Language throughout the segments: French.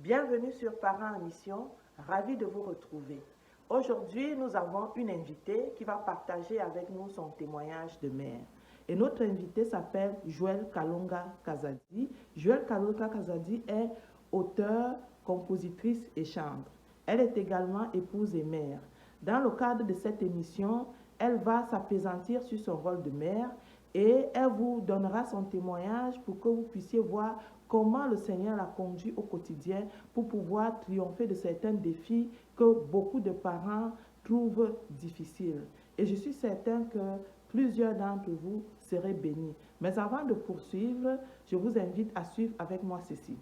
Bienvenue sur Parents en Mission, ravi de vous retrouver. Aujourd'hui, nous avons une invitée qui va partager avec nous son témoignage de mère. Et notre invitée s'appelle Joëlle Kalonga Kazadi. Joëlle Kalonga Kazadi est auteure, compositrice et chantre. Elle est également épouse et mère. Dans le cadre de cette émission, elle va s'appesantir sur son rôle de mère et elle vous donnera son témoignage pour que vous puissiez voir comment le Seigneur l'a conduit au quotidien pour pouvoir triompher de certains défis que beaucoup de parents trouvent difficiles. Et je suis certain que plusieurs d'entre vous seraient bénis. Mais avant de poursuivre, je vous invite à suivre avec moi ceci.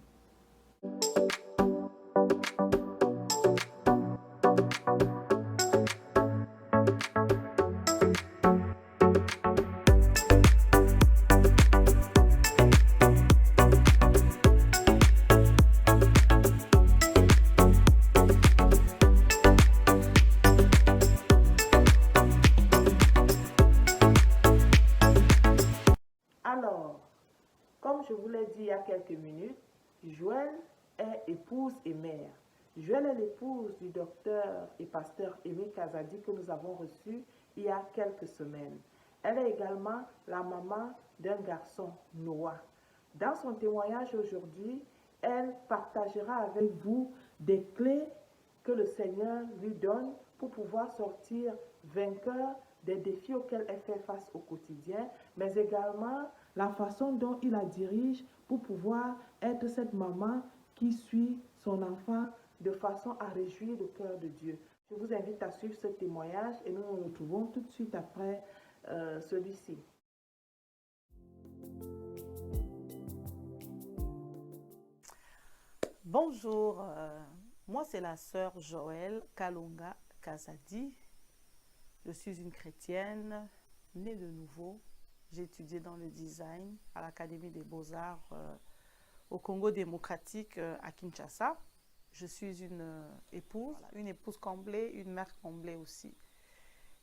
Alors, comme je vous l'ai dit il y a quelques minutes, Joëlle est épouse et mère. Joëlle est l'épouse du docteur et pasteur Aimé Kazadi que nous avons reçu il y a quelques semaines. Elle est également la maman d'un garçon, Noah. Dans son témoignage aujourd'hui, elle partagera avec vous des clés que le Seigneur lui donne pour pouvoir sortir vainqueur des défis auxquels elle fait face au quotidien, mais également la façon dont il la dirige pour pouvoir être cette maman qui suit son enfant de façon à réjouir le cœur de Dieu. Je vous invite à suivre ce témoignage et nous nous retrouvons tout de suite après celui-ci. Bonjour, moi c'est la sœur Joëlle Kalonga Kazadi. Je suis une chrétienne, née de nouveau. J'ai étudié dans le design à l'Académie des Beaux-Arts au Congo démocratique à Kinshasa. Je suis une épouse comblée, une mère comblée aussi.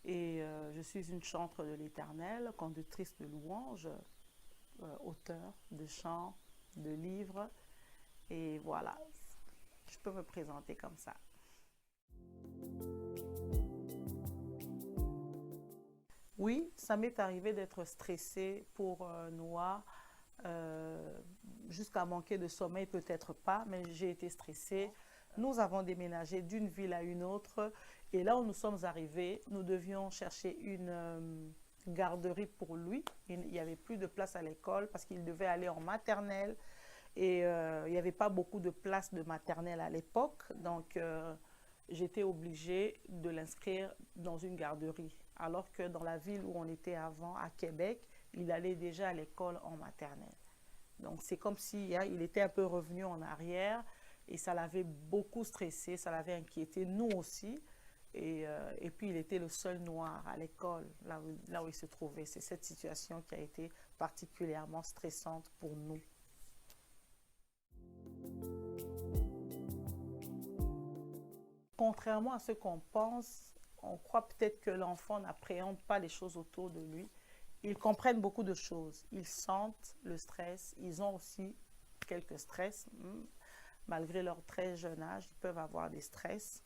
Et je suis une chantre de l'Éternel, conductrice de louanges, auteure de chants, de livres. Et voilà, je peux me présenter comme ça. Oui, ça m'est arrivé d'être stressée pour Noah, jusqu'à manquer de sommeil, peut-être pas, mais j'ai été stressée. Nous avons déménagé d'une ville à une autre et là où nous sommes arrivés, nous devions chercher une garderie pour lui. Il n'y avait plus de place à l'école parce qu'il devait aller en maternelle. Et il n'y avait pas beaucoup de places de maternelle à l'époque, donc j'étais obligée de l'inscrire dans une garderie. Alors que dans la ville où on était avant, à Québec, il allait déjà à l'école en maternelle. Donc c'est comme si il était un peu revenu en arrière et ça l'avait beaucoup stressé, ça l'avait inquiété, nous aussi. Et puis il était le seul noir à l'école, là où il se trouvait. C'est cette situation qui a été particulièrement stressante pour nous. Contrairement à ce qu'on pense, on croit peut-être que l'enfant n'appréhende pas les choses autour de lui. Ils comprennent beaucoup de choses. Ils sentent le stress. Ils ont aussi quelques stress. Malgré leur très jeune âge, ils peuvent avoir des stress.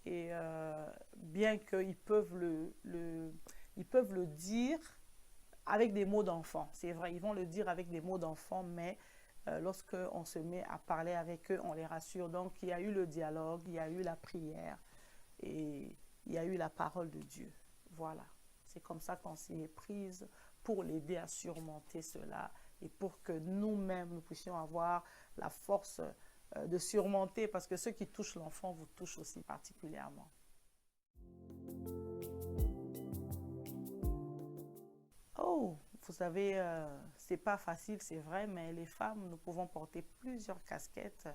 Et bien qu'ils peuvent le dire avec des mots d'enfant. C'est vrai, ils vont le dire avec des mots d'enfant, mais lorsqu'on se met à parler avec eux, on les rassure. Donc, il y a eu le dialogue, il y a eu la prière et il y a eu la parole de Dieu. Voilà, c'est comme ça qu'on s'y est prise pour l'aider à surmonter cela et pour que nous-mêmes, nous puissions avoir la force de surmonter, parce que ce qui touche l'enfant vous touche aussi particulièrement. Oh, vous savez, c'est pas facile, c'est vrai, mais les femmes, nous pouvons porter plusieurs casquettes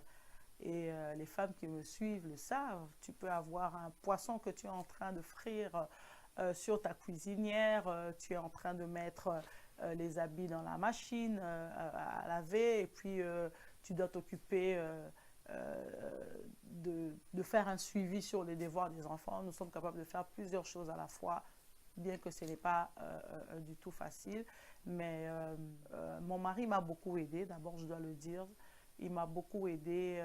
et les femmes qui me suivent le savent. Tu peux avoir un poisson que tu es en train de frire sur ta cuisinière, tu es en train de mettre les habits dans la machine à laver et puis tu dois t'occuper de faire un suivi sur les devoirs des enfants. Nous sommes capables de faire plusieurs choses à la fois, bien que ce n'est pas du tout facile. Mais mon mari m'a beaucoup aidé, d'abord je dois le dire. Il m'a beaucoup aidé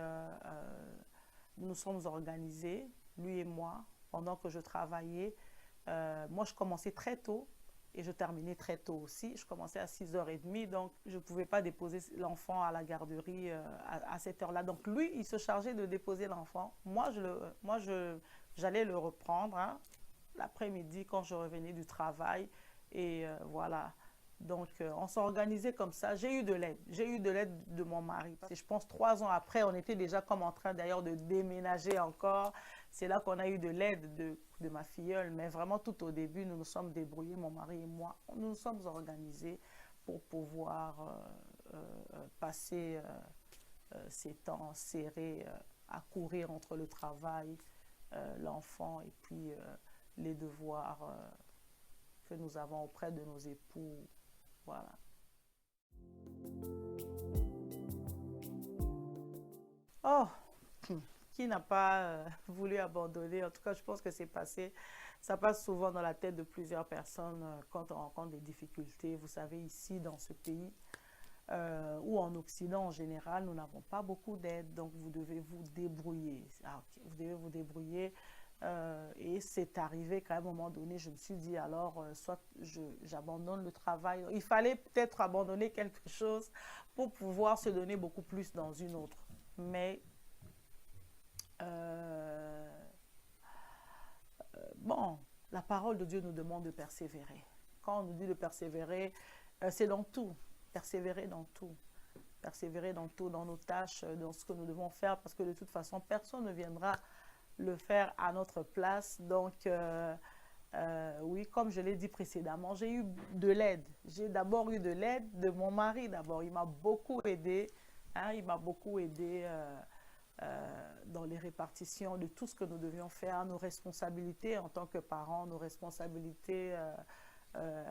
nous nous sommes organisés, lui et moi, pendant que je travaillais. Moi, je commençais très tôt et je terminais très tôt aussi. Je commençais à 6h30, donc je ne pouvais pas déposer l'enfant à la garderie à cette heure-là. Donc lui, il se chargeait de déposer l'enfant. Moi, j'allais le reprendre hein, l'après-midi quand je revenais du travail. Et voilà. Donc, on s'organisait comme ça. J'ai eu de l'aide. J'ai eu de l'aide de mon mari. Et je pense 3 ans après, on était déjà comme en train d'ailleurs de déménager encore. C'est là qu'on a eu de l'aide de ma filleule. Mais vraiment, tout au début, nous nous sommes débrouillés, mon mari et moi. Nous nous sommes organisés pour pouvoir passer ces temps serrés à courir entre le travail, l'enfant et puis les devoirs que nous avons auprès de nos époux. Voilà. Oh, qui n'a pas voulu abandonner? En tout cas, je pense que c'est passé. Ça passe souvent dans la tête de plusieurs personnes quand on rencontre des difficultés. Vous savez, ici, dans ce pays, ou en Occident en général, nous n'avons pas beaucoup d'aide. Donc, vous devez vous débrouiller. Ah, okay. Vous devez vous débrouiller. Et c'est arrivé qu'à un moment donné, je me suis dit alors, soit j'abandonne le travail. Il fallait peut-être abandonner quelque chose pour pouvoir se donner beaucoup plus dans une autre. Mais bon, la parole de Dieu nous demande de persévérer. Quand on nous dit de persévérer, c'est dans tout. Persévérer dans tout. Persévérer dans tout, dans nos tâches, dans ce que nous devons faire, parce que de toute façon, personne ne viendra le faire à notre place. Donc, oui, comme je l'ai dit précédemment, j'ai eu de l'aide. J'ai d'abord eu de l'aide de mon mari d'abord. Il m'a beaucoup aidé. Hein, il m'a beaucoup aidé dans les répartitions de tout ce que nous devions faire, nos responsabilités en tant que parents, nos responsabilités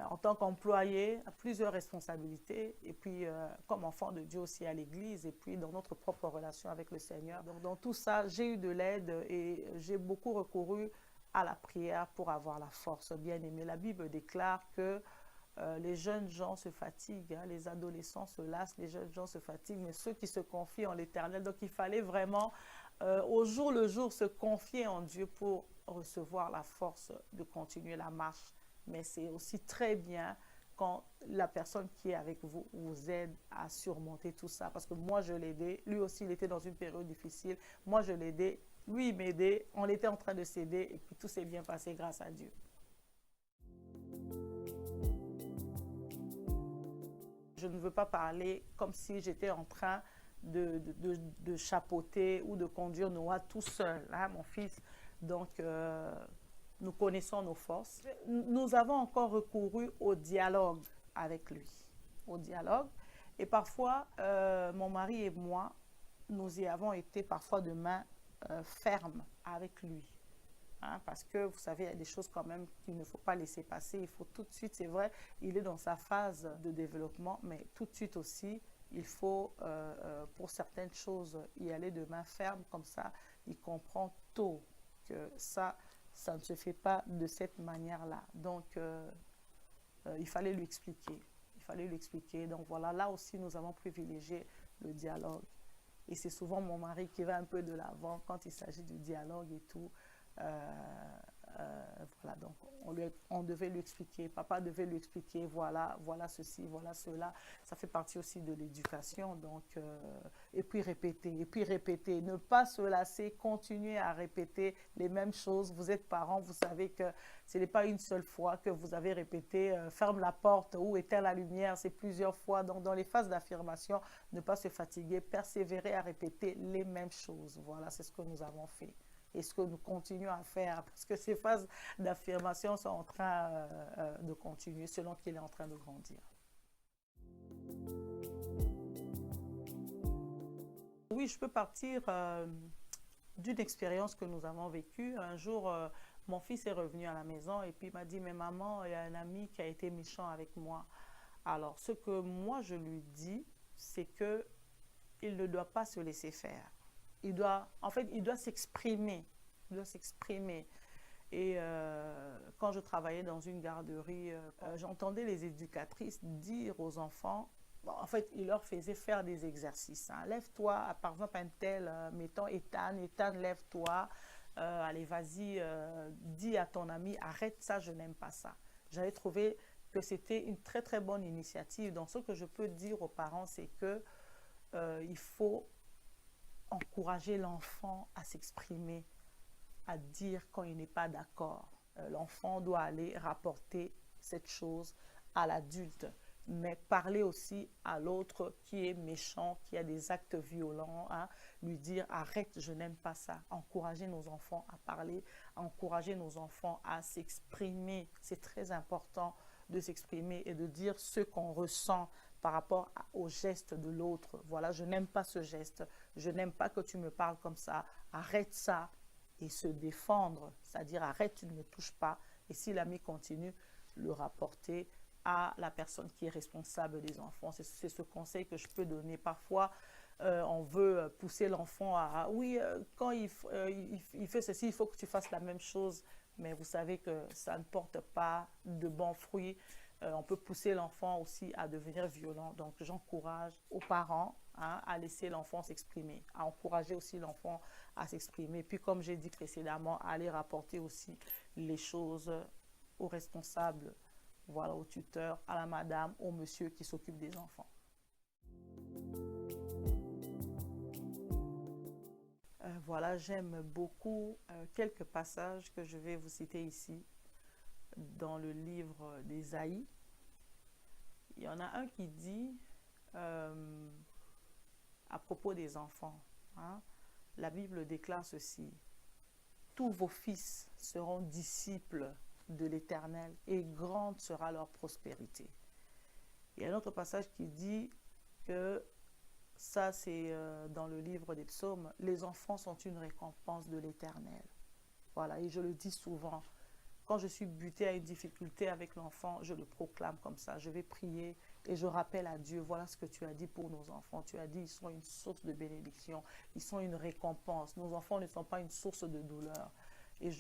en tant qu'employé, plusieurs responsabilités, et puis comme enfant de Dieu aussi à l'église, et puis dans notre propre relation avec le Seigneur. Donc dans tout ça, j'ai eu de l'aide et j'ai beaucoup recouru à la prière pour avoir la force. Bien aimé, la Bible déclare que les jeunes gens se fatiguent, hein, les adolescents se lassent, les jeunes gens se fatiguent, mais ceux qui se confient en l'Éternel. Donc il fallait vraiment au jour le jour se confier en Dieu pour recevoir la force de continuer la marche. Mais c'est aussi très bien quand la personne qui est avec vous vous aide à surmonter tout ça. Parce que moi, je l'ai aidé. Lui aussi, il était dans une période difficile. Moi, je l'ai aidé. Lui, il m'aidait. On était en train de s'aider et puis tout s'est bien passé grâce à Dieu. Je ne veux pas parler comme si j'étais en train de chapeauter ou de conduire Noah tout seul, hein, mon fils. Donc, nous connaissons nos forces. Nous avons encore recouru au dialogue avec lui, au dialogue. Et parfois, mon mari et moi, nous y avons été parfois de main ferme avec lui. Hein, parce que, vous savez, il y a des choses quand même qu'il ne faut pas laisser passer. Il faut tout de suite, c'est vrai, il est dans sa phase de développement, mais tout de suite aussi, il faut, pour certaines choses, y aller de main ferme. Comme ça, il comprend tôt que ça ne se fait pas de cette manière-là. Donc, il fallait lui expliquer. Il fallait lui expliquer. Donc, voilà, là aussi, nous avons privilégié le dialogue. Et c'est souvent mon mari qui va un peu de l'avant quand il s'agit du dialogue et tout. Voilà, donc on devait lui expliquer, papa devait lui expliquer, voilà ceci, voilà cela. Ça fait partie aussi de l'éducation. Donc, et puis répéter, ne pas se lasser, continuer à répéter les mêmes choses. Vous êtes parents, vous savez que ce n'est pas une seule fois que vous avez répété ferme la porte ou éteins la lumière, c'est plusieurs fois. Donc, dans les phases d'affirmation, ne pas se fatiguer, persévérer à répéter les mêmes choses. Voilà, c'est ce que nous avons fait. Et ce que nous continuons à faire, parce que ces phases d'affirmation sont en train de continuer selon qu'il est en train de grandir. Oui, je peux partir d'une expérience que nous avons vécue. Un jour, mon fils est revenu à la maison et puis il m'a dit « Mais maman, il y a un ami qui a été méchant avec moi. » Alors, ce que moi je lui dis, c'est qu'il ne doit pas se laisser faire. En fait, il doit s'exprimer. Il doit s'exprimer. Et quand je travaillais dans une garderie, j'entendais les éducatrices dire aux enfants Bon, en fait, il leur faisait faire des exercices. Hein. Lève-toi, par exemple, un tel, mettons Ethan, Ethan, lève-toi. Allez, vas-y, dis à ton ami, arrête ça, je n'aime pas ça. J'avais trouvé que c'était une très, très bonne initiative. Donc, ce que je peux dire aux parents, c'est que il faut encourager l'enfant à s'exprimer, à dire quand il n'est pas d'accord. L'enfant doit aller rapporter cette chose à l'adulte, mais parler aussi à l'autre qui est méchant, qui a des actes violents, hein, lui dire arrête, je n'aime pas ça. Encourager nos enfants à parler, encourager nos enfants à s'exprimer. C'est très important de s'exprimer et de dire ce qu'on ressent par rapport au geste de l'autre. Voilà, je n'aime pas ce geste, je n'aime pas que tu me parles comme ça, arrête ça. Et se défendre, c'est-à-dire arrête, tu ne me touches pas. Et si l'ami continue, le rapporter à la personne qui est responsable des enfants. C'est ce conseil que je peux donner. Parfois, on veut pousser l'enfant à oui, quand il fait ceci, il faut que tu fasses la même chose. Mais vous savez que ça ne porte pas de bons fruits. On peut pousser l'enfant aussi à devenir violent. Donc, j'encourage aux parents, hein, à laisser l'enfant s'exprimer, à encourager aussi l'enfant à s'exprimer. Puis, comme j'ai dit précédemment, à aller rapporter aussi les choses aux responsables, voilà, au tuteur, à la madame, au monsieur qui s'occupe des enfants. Voilà, j'aime beaucoup quelques passages que je vais vous citer ici dans le livre d'Ésaïe. Il y en a un qui dit à propos des enfants, hein, la Bible déclare ceci: tous vos fils seront disciples de l'Éternel et grande sera leur prospérité. Il y a un autre passage qui dit que ça, c'est dans le livre des psaumes, les enfants sont une récompense de l'Éternel. Voilà, et je le dis souvent. Quand je suis butée à une difficulté avec l'enfant, je le proclame comme ça. Je vais prier et je rappelle à Dieu, voilà ce que tu as dit pour nos enfants. Tu as dit, ils sont une source de bénédiction, ils sont une récompense. Nos enfants ne sont pas une source de douleur. Et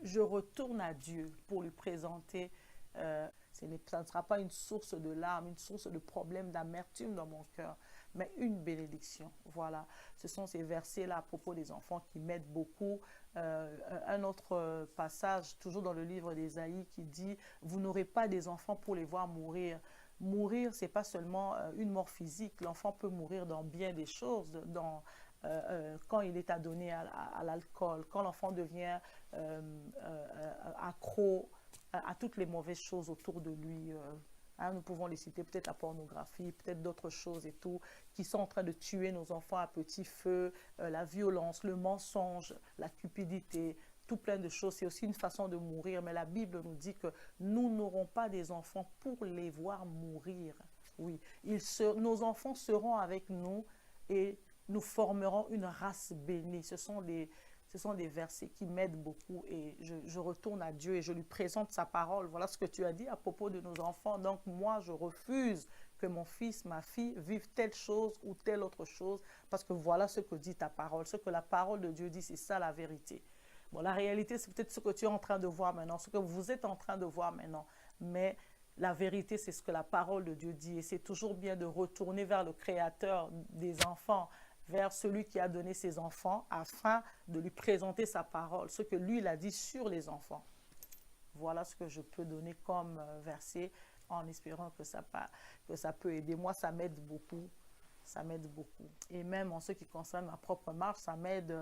je retourne à Dieu pour lui présenter, ça ne sera pas une source de larmes, une source de problèmes, d'amertume dans mon cœur, mais une bénédiction. Voilà, ce sont ces versets-là à propos des enfants qui m'aident beaucoup. Un autre passage, toujours dans le livre d'Ésaïe, qui dit « Vous n'aurez pas des enfants pour les voir mourir ». Mourir, ce n'est pas seulement une mort physique. L'enfant peut mourir dans bien des choses, quand il est adonné à l'alcool, quand l'enfant devient accro à toutes les mauvaises choses autour de lui. Hein, nous pouvons les citer, peut-être la pornographie, peut-être d'autres choses et tout, qui sont en train de tuer nos enfants à petit feu, la violence, le mensonge, la cupidité, tout plein de choses. C'est aussi une façon de mourir, mais la Bible nous dit que nous n'aurons pas des enfants pour les voir mourir. Oui, nos enfants seront avec nous et nous formerons une race bénie. Ce sont des versets qui m'aident beaucoup et je retourne à Dieu et je lui présente sa parole. Voilà ce que tu as dit à propos de nos enfants. Donc moi, je refuse que mon fils, ma fille vivent telle chose ou telle autre chose parce que voilà ce que dit ta parole. Ce que la parole de Dieu dit, c'est ça la vérité. Bon, la réalité, c'est peut-être ce que tu es en train de voir maintenant, ce que vous êtes en train de voir maintenant. Mais la vérité, c'est ce que la parole de Dieu dit. Et c'est toujours bien de retourner vers le Créateur des enfants, vers celui qui a donné ses enfants, afin de lui présenter sa parole, ce que lui, il a dit sur les enfants. Voilà ce que je peux donner comme verset, en espérant que ça peut aider. Moi, ça m'aide beaucoup. Ça m'aide beaucoup. Et même en ce qui concerne ma propre marche, ça m'aide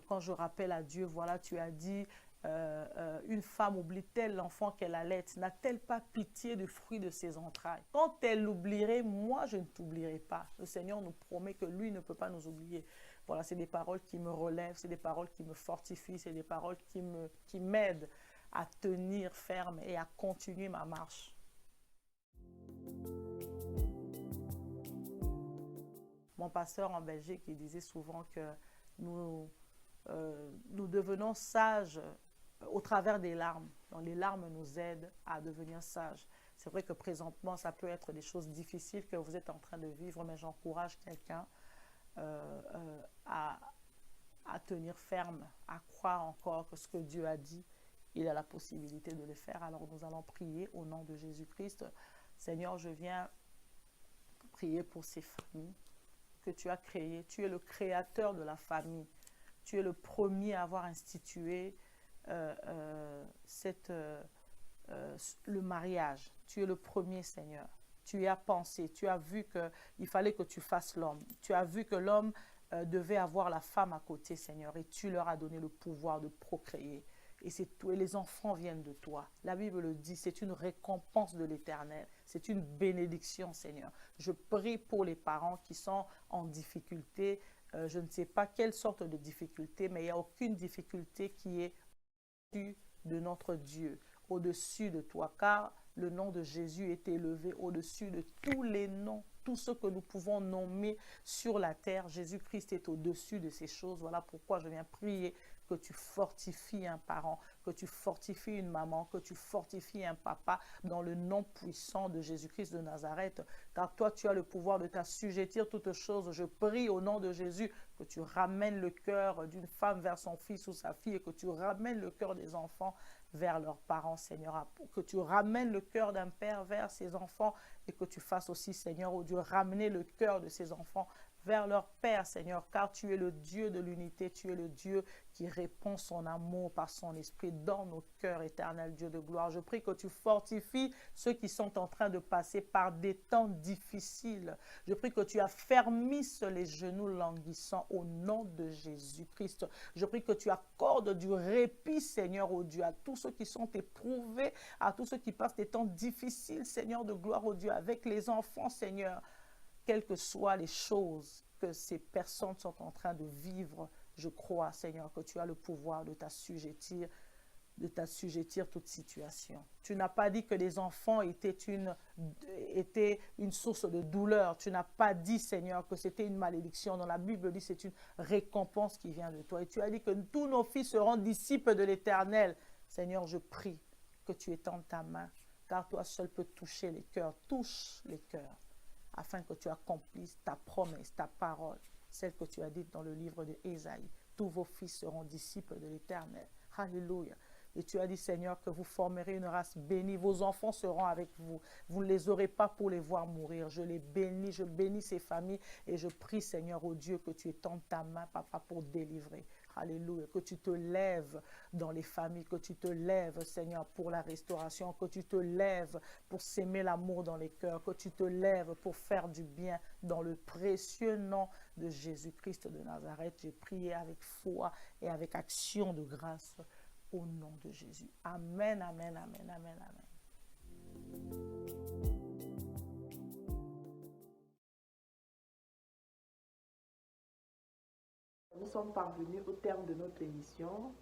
quand je rappelle à Dieu, voilà, tu as dit, une femme oublie-t-elle l'enfant qu'elle allait? N'a-t-elle pas pitié du fruit de ses entrailles? Quand elle l'oublierait, moi, je ne t'oublierai pas. Le Seigneur nous promet que lui ne peut pas nous oublier. Voilà, c'est des paroles qui me relèvent, c'est des paroles qui me fortifient, c'est des paroles qui m'aident à tenir ferme et à continuer ma marche. Mon pasteur en Belgique, il disait souvent que nous devenons sages au travers des larmes. Donc, les larmes nous aident à devenir sages. C'est vrai que présentement, ça peut être des choses difficiles que vous êtes en train de vivre, mais j'encourage quelqu'un à tenir ferme, à croire encore que ce que Dieu a dit, il a la possibilité de le faire. Alors nous allons prier au nom de Jésus-Christ. Seigneur, je viens prier pour ces familles que tu as créées. Tu es le créateur de la famille. Tu es le premier à avoir institué le mariage. Tu es le premier, Seigneur. Tu y as pensé. Tu as vu qu'il fallait que tu fasses l'homme. Tu as vu que l'homme devait avoir la femme à côté, Seigneur. Et tu leur as donné le pouvoir de procréer. Et c'est tout. Et les enfants viennent de toi. La Bible le dit, c'est une récompense de l'Éternel. C'est une bénédiction, Seigneur. Je prie pour les parents qui sont en difficulté. Je ne sais pas quelle sorte de difficulté, mais il n'y a aucune difficulté qui est au-dessus de notre Dieu, au-dessus de toi, car le nom de Jésus est élevé au-dessus de tous les noms, tout ce que nous pouvons nommer sur la terre. Jésus-Christ est au-dessus de ces choses. Voilà pourquoi je viens prier que tu fortifies un parent, que tu fortifies une maman, que tu fortifies un papa dans le nom puissant de Jésus-Christ de Nazareth. Car toi, tu as le pouvoir de t'assujettir toutes choses. Je prie au nom de Jésus que tu ramènes le cœur d'une femme vers son fils ou sa fille et que tu ramènes le cœur des enfants vers leurs parents, Seigneur. Que tu ramènes le cœur d'un père vers ses enfants et que tu fasses aussi, Seigneur, oh Dieu, ramener le cœur de ses enfants vers leur Père, Seigneur, car tu es le Dieu de l'unité, tu es le Dieu qui répand son amour par son esprit dans nos cœurs, éternel Dieu de gloire. Je prie que tu fortifies ceux qui sont en train de passer par des temps difficiles. Je prie que tu affermisses les genoux languissants au nom de Jésus-Christ. Je prie que tu accordes du répit, Seigneur, oh Dieu, à tous ceux qui sont éprouvés, à tous ceux qui passent des temps difficiles, Seigneur de gloire, oh Dieu, avec les enfants, Seigneur. Quelles que soient les choses que ces personnes sont en train de vivre, je crois, Seigneur, que tu as le pouvoir de t'assujettir toute situation. Tu n'as pas dit que les enfants étaient une source de douleur. Tu n'as pas dit, Seigneur, que c'était une malédiction. Dans la Bible dit que c'est une récompense qui vient de toi. Et tu as dit que tous nos fils seront disciples de l'Éternel. Seigneur, je prie que tu étendes ta main, car toi seul peux toucher les cœurs. Touche les cœurs, afin que tu accomplisses ta promesse, ta parole, celle que tu as dite dans le livre de Ésaïe. Tous vos fils seront disciples de l'Éternel. Alléluia. Et tu as dit, Seigneur, que vous formerez une race bénie. Vos enfants seront avec vous. Vous ne les aurez pas pour les voir mourir. Je les bénis, je bénis ces familles et je prie, Seigneur, oh Dieu, que tu étendes ta main, Papa, pour délivrer. Alléluia. Que tu te lèves dans les familles, que tu te lèves, Seigneur, pour la restauration, que tu te lèves pour s'aimer l'amour dans les cœurs, que tu te lèves pour faire du bien dans le précieux nom de Jésus-Christ de Nazareth. J'ai prié avec foi et avec action de grâce au nom de Jésus. Amen, amen, amen, amen, amen. Nous sommes parvenus au terme de notre émission.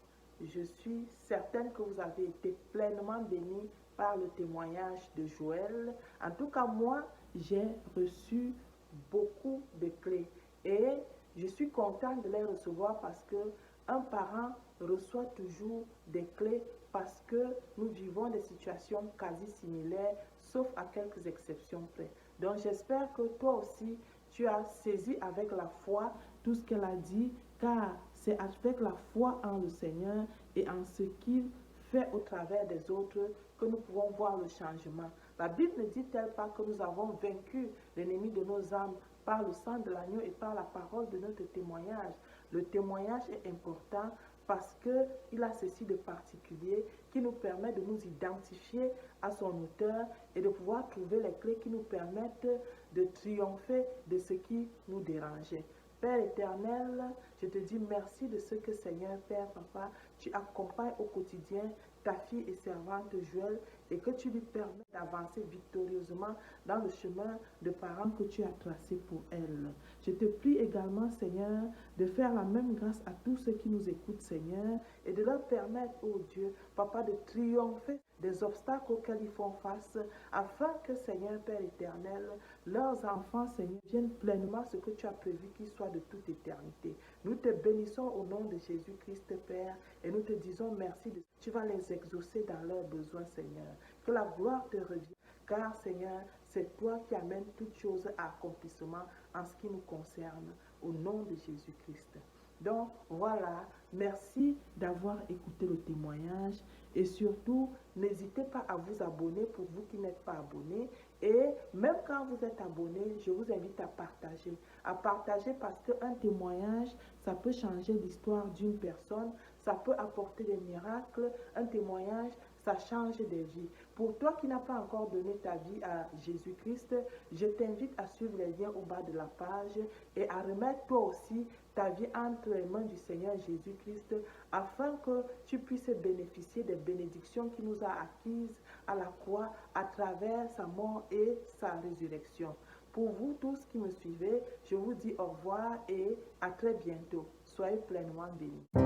Je suis certaine que vous avez été pleinement bénis par le témoignage de Joël. En tout cas, moi, j'ai reçu beaucoup de clés et je suis contente de les recevoir parce que un parent reçoit toujours des clés parce que nous vivons des situations quasi similaires, sauf à quelques exceptions près. Donc j'espère que toi aussi, tu as saisi avec la foi tout ce qu'elle a dit, car c'est avec la foi en le Seigneur et en ce qu'il fait au travers des autres que nous pouvons voir le changement. La Bible ne dit-elle pas que nous avons vaincu l'ennemi de nos âmes par le sang de l'agneau et par la parole de notre témoignage? Le témoignage est important parce qu'il a ceci de particulier qui nous permet de nous identifier à son auteur et de pouvoir trouver les clés qui nous permettent de triompher de ce qui nous dérangeait. Père éternel, je te dis merci de ce que, Seigneur, Père, Papa, tu accompagnes au quotidien ta fille et servante Joël et que tu lui permets d'avancer victorieusement dans le chemin de parents que tu as tracé pour elle. Je te prie également, Seigneur, de faire la même grâce à tous ceux qui nous écoutent, Seigneur, et de leur permettre, oh Dieu, Papa, de triompher des obstacles auxquels ils font face, afin que, Seigneur, Père éternel, leurs enfants, Seigneur, viennent pleinement ce que tu as prévu qu'ils soient de toute éternité. Nous te bénissons au nom de Jésus-Christ, Père, et nous te disons merci. Tu vas les exaucer dans leurs besoins, Seigneur. Que la gloire te revienne, car, Seigneur, c'est toi qui amènes toutes choses à accomplissement en ce qui nous concerne, au nom de Jésus-Christ. Donc, voilà, merci d'avoir écouté le témoignage et surtout, n'hésitez pas à vous abonner pour vous qui n'êtes pas abonnés Et même quand vous êtes abonné, je vous invite à partager. À partager parce qu'un témoignage, ça peut changer l'histoire d'une personne, ça peut apporter des miracles. Un témoignage, ça change des vies. Pour toi qui n'as pas encore donné ta vie à Jésus-Christ, je t'invite à suivre les liens au bas de la page et à remettre toi aussi ta vie entre les mains du Seigneur Jésus-Christ afin que tu puisses bénéficier des bénédictions qu'il nous a acquises à la croix à travers sa mort et sa résurrection. Pour vous tous qui me suivez, je vous dis au revoir et à très bientôt. Soyez pleinement bénis.